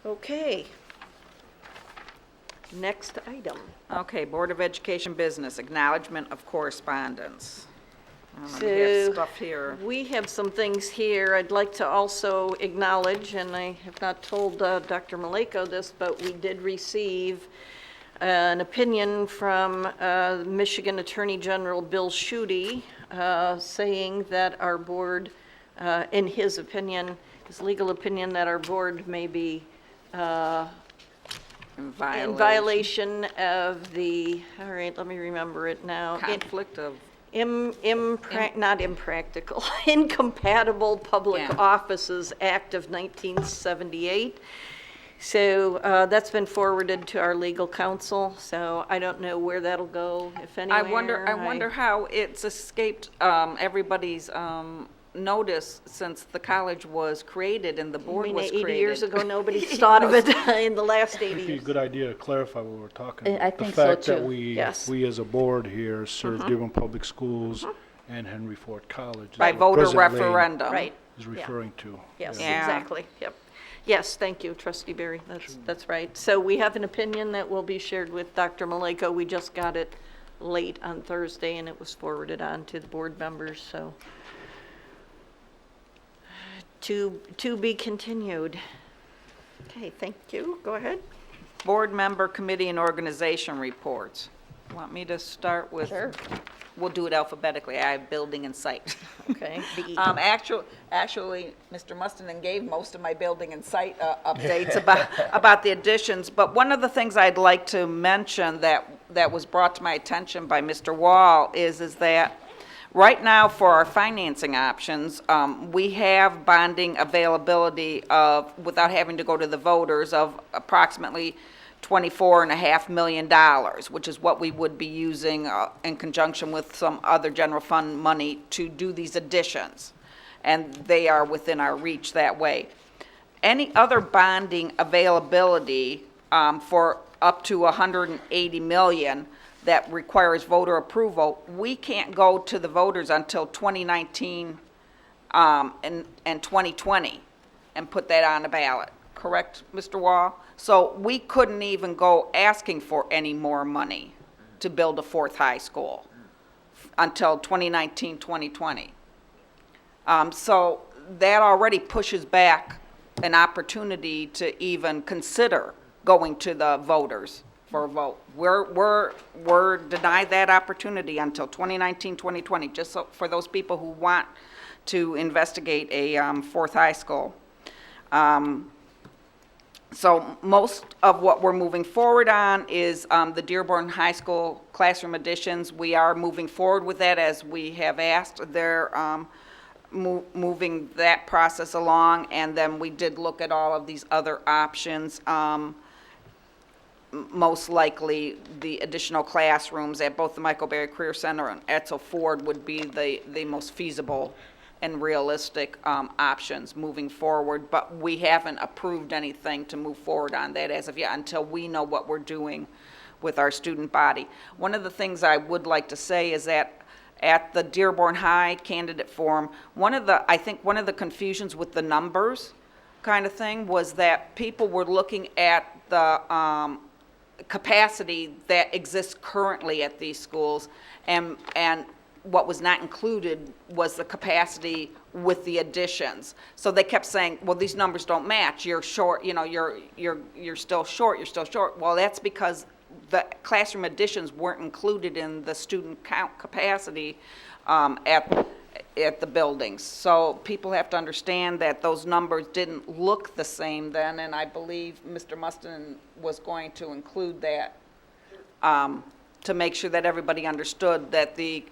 Okay. Next item. Okay, Board of Education business, acknowledgment of correspondence. We have So, stuff here. we have some things here I'd like to also acknowledge, and I have not told Dr. Maleko this, but we did receive an opinion from Michigan Attorney General Bill Schuette saying that our board, in his opinion, his legal opinion, that our board may be in violation of the, all right, let me remember it now. Conflict of, Not impractical, Incompatible Public Yeah. Offices Act of 1978. So that's been forwarded to our legal counsel, so I don't know where that'll go, if anywhere. I wonder how it's escaped everybody's notice since the college was created and the board was created. 80 years ago, nobody thought of it in the last 80 It'd be a years. good idea to clarify what we're talking about. I think so, The fact that too. Yes. we as a board here serve Dearborn Public Schools and Henry Ford College. is By what voter presently referendum. Right, Is referring to. yes, Yeah. exactly, yep. Yes, thank you, Trustee Berry, that's right. So we have an opinion that will be shared with Dr. Maleko. We just got it late on Thursday, and it was forwarded on to the board members, so. To be continued. Okay, thank you, go ahead. Board member, committee, and organization reports. Want me to start with? Sure. We'll do it alphabetically. I have building and site. Okay. Actually, Mr. Mustonen gave most of my building and site updates about the additions, but one of the things I'd like to mention that was brought to my attention by Mr. Wall is that right now for our financing options, we have bonding availability of, without having to go to the voters, of approximately $24.5 million, which is what we would be using in conjunction with some other general fund money to do these additions. And they are within our reach that way. Any other bonding availability for up to $180 million that requires voter approval, we can't go to the voters until 2019 and 2020 and put that on the ballot. Correct, Mr. Wall? So we couldn't even go asking for any more money to build a fourth high school until 2019, 2020. So that already pushes back an opportunity to even consider going to the voters for a vote. We're denied that opportunity until 2019, 2020, just so, for those people who want to investigate a fourth high school. So most of what we're moving forward on is the Dearborn High School classroom additions. We are moving forward with that as we have asked. They're moving that process along, and then we did look at all of these other options. Most likely, the additional classrooms at both the Michael Berry Career Center and Etzel Ford would be the most feasible and realistic options moving forward, but we haven't approved anything to move forward on that as of yet until we know what we're doing with our student body. One of the things I would like to say is that at the Dearborn High candidate forum, I think one of the confusions with the numbers kind of thing was that people were looking at the capacity that exists currently at these schools, and what was not included was the capacity with the additions. So they kept saying, well, these numbers don't match. You're short, you know, you're still short, you're still short. Well, that's because the classroom additions weren't included in the student count capacity at the buildings. So people have to understand that those numbers didn't look the same then, and I believe Mr. Mustin was going to include that to make sure that everybody understood that the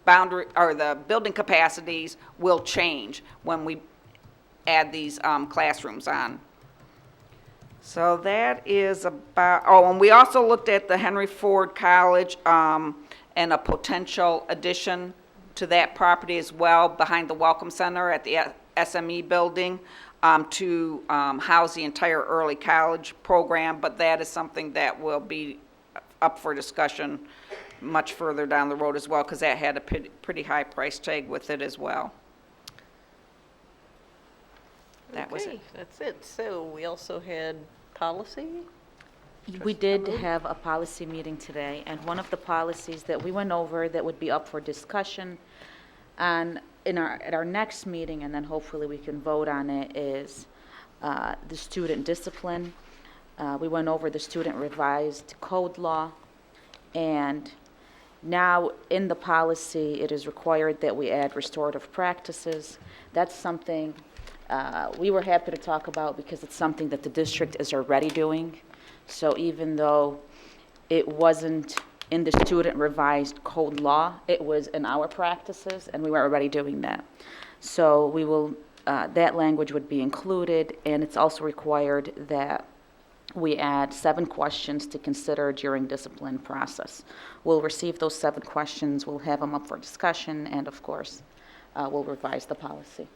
boundary or the building capacities will change when we add these classrooms on. So that is about, and we also looked at the Henry Ford College and a potential addition to that property as well behind the Welcome Center at the SME building to house the entire early college program, but that is something that will be up for discussion much further down the road as well, because that had a pretty high price tag with it as well. That was it. That's it. So we also had policy? We did have a policy meeting today, and one of the policies that we went over that would be up for discussion at our next meeting, and then hopefully we can vote on it, is the student discipline. We went over the student revised code law, and now in the policy, it is required that we add restorative practices. That's something we were happy to talk about because it's something that the district is already doing. So even though it wasn't in the student revised code law, it was in our practices, and we were already doing that. So we will, that language would be included, and it's also required that we add 7 questions to consider during discipline process. We'll receive those 7 questions, we'll have them up for discussion, and of course, we'll revise the policy.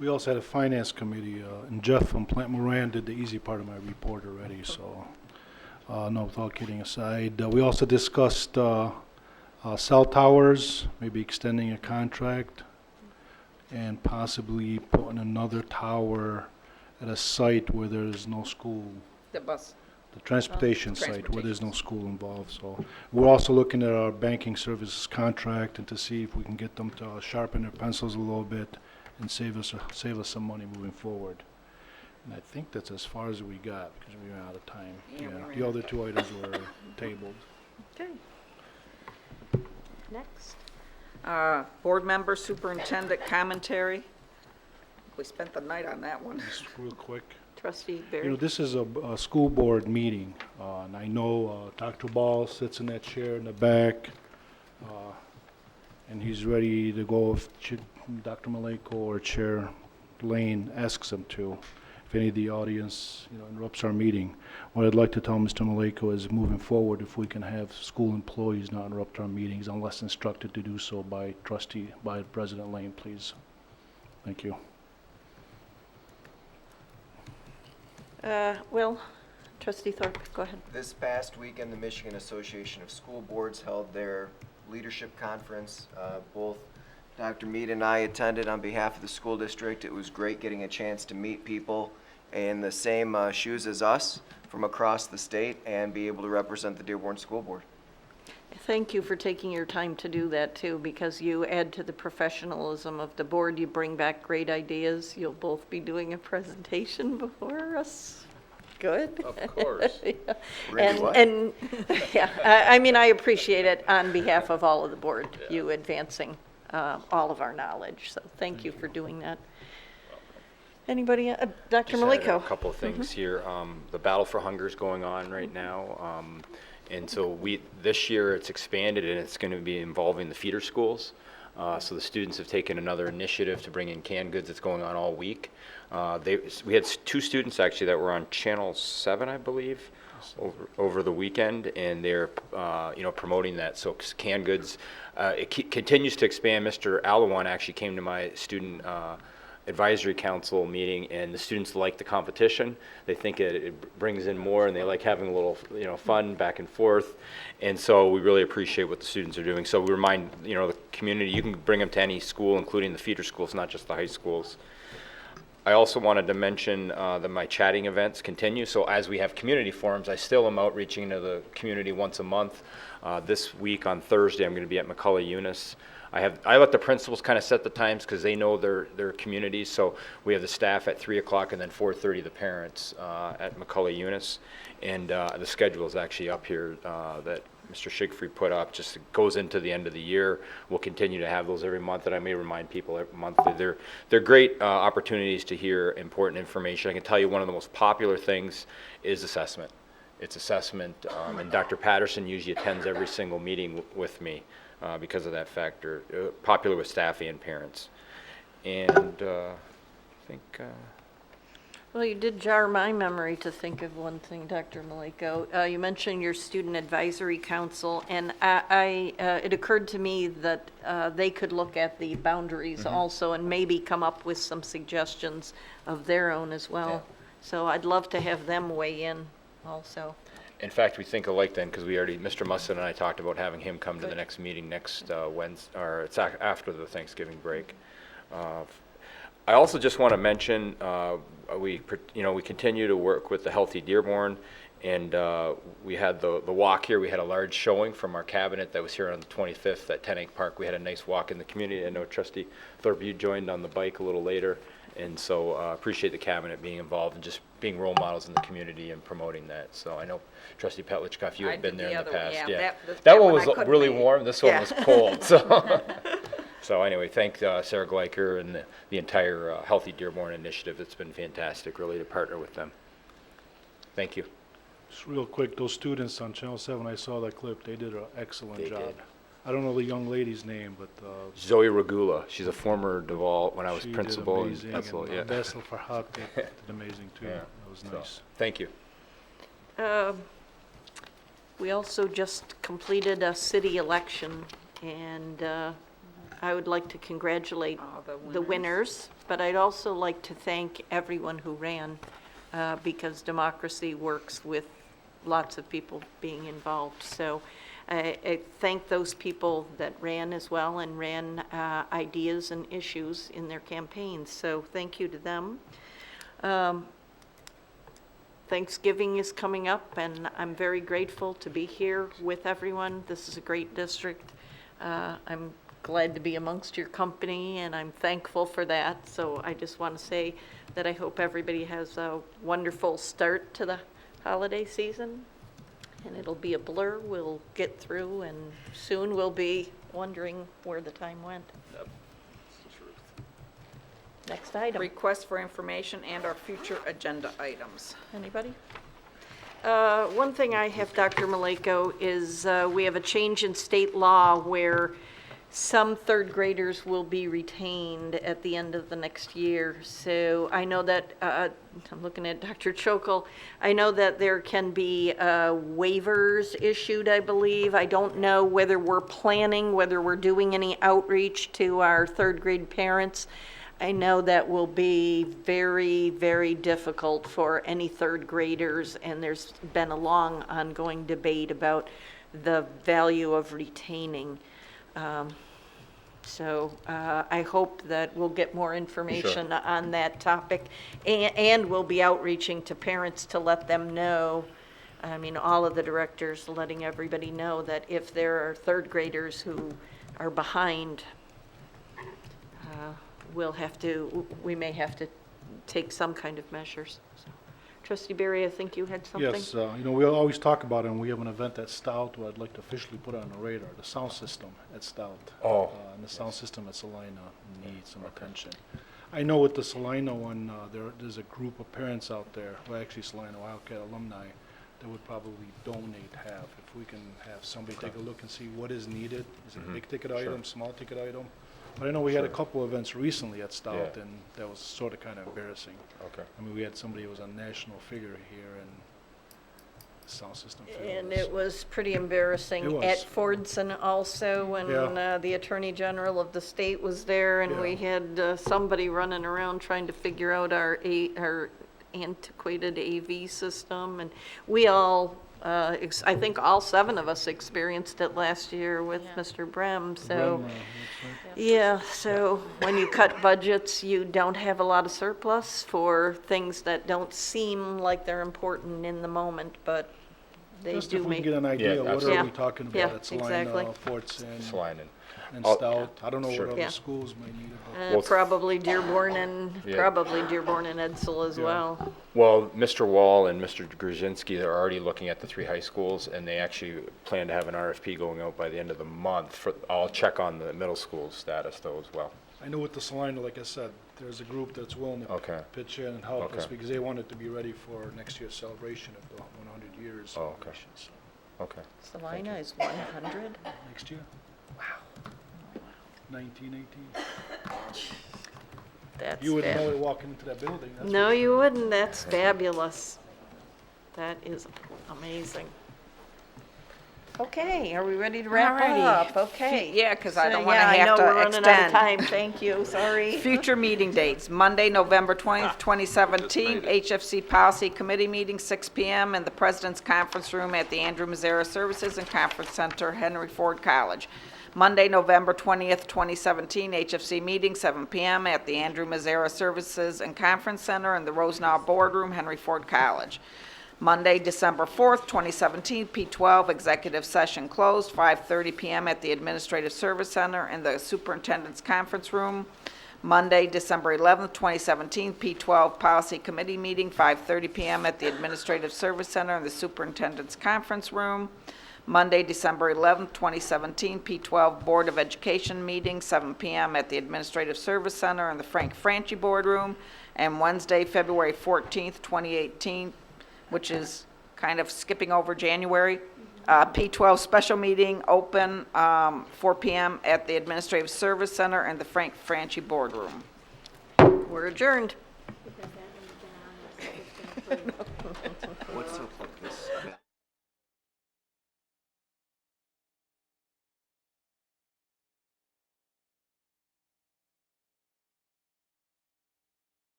We also had a finance committee, and Jeff from Plant Moran did the easy part of my report already, so, no, with all kidding aside. We also discussed cell towers, maybe extending a contract, and possibly putting another tower at a site where there's no school, The bus. the transportation site where there's no school involved. So we're also looking at our banking services contract and to see if we can get them to sharpen their pencils a little bit and save us some money moving forward. And I think that's as far as we got because we ran out of time. Yeah, The other 2 items were tabled. Okay. Next. Board member, superintendent commentary. We spent the night on that one. Just real quick. Trustee You know, Barry. this is a school board meeting, and I know Dr. Ball sits in that chair in the back, and he's ready to go if Dr. Maleko or Chair Lane asks him to, if any of the audience, interrupts our meeting. What I'd like to tell Mr. Maleko is moving forward, if we can have school employees not interrupt our meetings unless instructed to do so by President Lane, please. Thank you. Well, Trustee Thorpe, go ahead. This past weekend, the Michigan Association of School Boards held their leadership conference. Both Dr. Mead and I attended on behalf of the school district. It was great getting a chance to meet people in the same shoes as us from across the state and be able to represent the Dearborn School Board. Thank you for taking your time to do that, too, because you add to the professionalism of the board. You bring back great ideas. You'll both be doing a presentation before us. Good. Of course. Yeah. Ready what? And yeah, I mean, I appreciate it on behalf of all of the board, you advancing all of our knowledge. So thank you for doing that. Anybody, Dr. Just add Maleko? a couple of things here. The Battle for Hunger is going on right now. And so this year it's expanded and it's going to be involving the feeder schools. So the students have taken another initiative to bring in canned goods that's going on all week. We had 2 students actually that were on Channel 7, I believe, over the weekend, and they're promoting that. So canned goods, it continues to expand. Mr. Alawan actually came to my student advisory council meeting, and the students like the competition. They think it brings in more, and they like having a little, fun back and forth. And so we really appreciate what the students are doing. So we remind, the community, you can bring them to any school, including the feeder schools, not just the high schools. I also wanted to mention that my chatting events continue. So as we have community forums, I still am outreaching to the community once a month. This week on Thursday, I'm going to be at McCullough Eunice. I let the principals kind of set the times because they know their communities. So we have the staff at 3 o'clock and then 4:30 the parents at McCullough Eunice. And the schedule is actually up here that Mr. Shigfried put up. Just goes into the end of the year. We'll continue to have those every month, and I may remind people every month. They're great opportunities to hear important information. I can tell you one of the most popular things is assessment. It's assessment, and Dr. Patterson usually attends every single meeting with me. Because of that factor, popular with staff and parents. And I think... Well, you did jar my memory to think of one thing, Dr. Maleko. You mentioned your student advisory council, and it occurred to me that they could look at the boundaries also and maybe come up with some suggestions of their own as well. Yeah. So I'd love to have them weigh in also. In fact, we think alike then, because Mr. Musson and I talked about having him come to the next meeting next Wednesday, or it's after the Thanksgiving break. I also just want to mention, we continue to work with the Healthy Dearborn, and we had the walk here. We had a large showing from our cabinet that was here on the 25th at 10 Acre Park. We had a nice walk in the community. I know Trustee Thorpe, you joined on the bike a little later, and so appreciate the cabinet being involved and just being role models in the community and promoting that. So I know Trustee Petlicoff, you I had been did there in the the other- past. yeah, That that one one I was couldn't really make. warm. This one Yeah. was cold. So. So anyway, thank Sarah Gleicher and the entire Healthy Dearborn initiative. It's been fantastic, really, to partner with them. Thank you. Just real quick, those students on Channel 7, I saw that clip, they did an excellent They job. did. I don't know the young lady's name, but Zoe Regula, she's a former Duval when I was she principal. did and amazing. principal, And yeah. Bessel Farhat did amazing too. Yeah. That was So, nice. thank you. We also just completed a city election, and I would like to congratulate the winners, but I'd also like to thank everyone who ran, because democracy works with lots of people being involved. So I thank those people that ran as well and ran ideas and issues in their campaigns. So thank you to them. Thanksgiving is coming up, and I'm very grateful to be here with everyone. This is a great district. I'm glad to be amongst your company, and I'm thankful for that. So I just want to say that I hope everybody has a wonderful start to the holiday season, and it'll be a blur. We'll get through, and soon we'll be wondering where the time went. Next item. Request for information and our future agenda items. Anybody? One thing I have, Dr. Maleko, is we have a change in state law where some third graders will be retained at the end of the next year. So I know that, I'm looking at Dr. Chokel, I know that there can be waivers issued, I believe. I don't know whether we're planning, whether we're doing any outreach to our third grade parents. I know that will be very, very difficult for any third graders, and there's been a long ongoing debate about the value of retaining. So I hope that we'll get more information on that topic, and we'll be outreaching to parents to let them know, I mean, all of the directors letting everybody know that if there are third graders who are behind, we may have to take some kind of measures. So, Trustee Berry, I think you had something? Yes, we always talk about it, and we have an event at Stout where I'd like to officially put it on the radar, the sound system at Stout. Oh. And the sound system at Salina needs some attention. I know with the Salina one, there's a group of parents out there, well, actually Salina Wildcat alumni, that would probably donate half. If we can have somebody take a look and see what is needed. Is it a big ticket item, small ticket item? But I know we had a couple events recently at Stout, Yeah. and that was sort of kind of embarrassing. Okay. I mean, we had somebody who was a national figure here, and the sound system failed And us. it was pretty embarrassing It was. at Fordson also, when Yeah. the Attorney General of the state was there, and we Yeah. had somebody running around trying to figure out our antiquated AV system, and we all, I think all 7 of us experienced it last year with Yeah. Mr. Brem, so. Brem, that's right. Yeah, so when you cut budgets, you don't have a lot of surplus for things that don't seem like they're important in the moment, but they Just do if we make. can get an idea, Yeah, what are absolutely. we talking Yeah, about at Salina, exactly. Fortson, Salina. and Oh, Stout? I don't know sure. what Yeah. other schools might need it, but Well, Probably Dearborn and, Yeah. probably Dearborn and Edsel as Yeah. well. Well, Mr. Wall and Mr. Grzinski, they're already looking at the 3 high schools, and they actually plan to have an RFP going out by the end of the month. I'll check on the middle school status, though, as well. I know with the Salina, like I said, there's a group that's willing to Okay. pitch in and help us Okay. because they want it to be ready for next year's celebration of the 100 years Oh, okay. celebration. So, Okay. Salina is 100? next year. Wow. 1918. That's You wouldn't know fab- it walking into that building. that's No, for you sure. wouldn't. That's fabulous. That is amazing. Okay, are we ready to wrap Alrighty. up? Okay. Yeah, 'cause I So, don't wanna yeah, have to I know we're running out of extend. time. Thank you, sorry. Future meeting dates, Monday, November 20th, 2017, HFC Policy Committee meeting, 6 PM in the President's Conference Room at the Andrew Mazzara Services and Conference Center, Henry Ford College. Monday, November 20th, 2017, HFC meeting, 7 PM at the Andrew Mazzara Services and Conference Center in the Rosenau Boardroom, Henry Ford College. Monday, December 4th, 2017, P12, executive session closed, 5:30 PM at the Administrative Service Center in the Superintendent's Conference Room. Monday, December 11th, 2017, P12, Policy Committee meeting, 5:30 PM at the Administrative Service Center in the Superintendent's Conference Room. Monday, December 11th, 2017, P12 Board of Education meeting, 7 PM at the Administrative Service Center in the Frank Franchi Boardroom. And Wednesday, February 14th, 2018, which is kind of skipping over January. P12 special meeting, open 4 PM at the Administrative Service Center and the Frank Franchi Boardroom. We're adjourned. Because that one's been on, so it's gonna prove.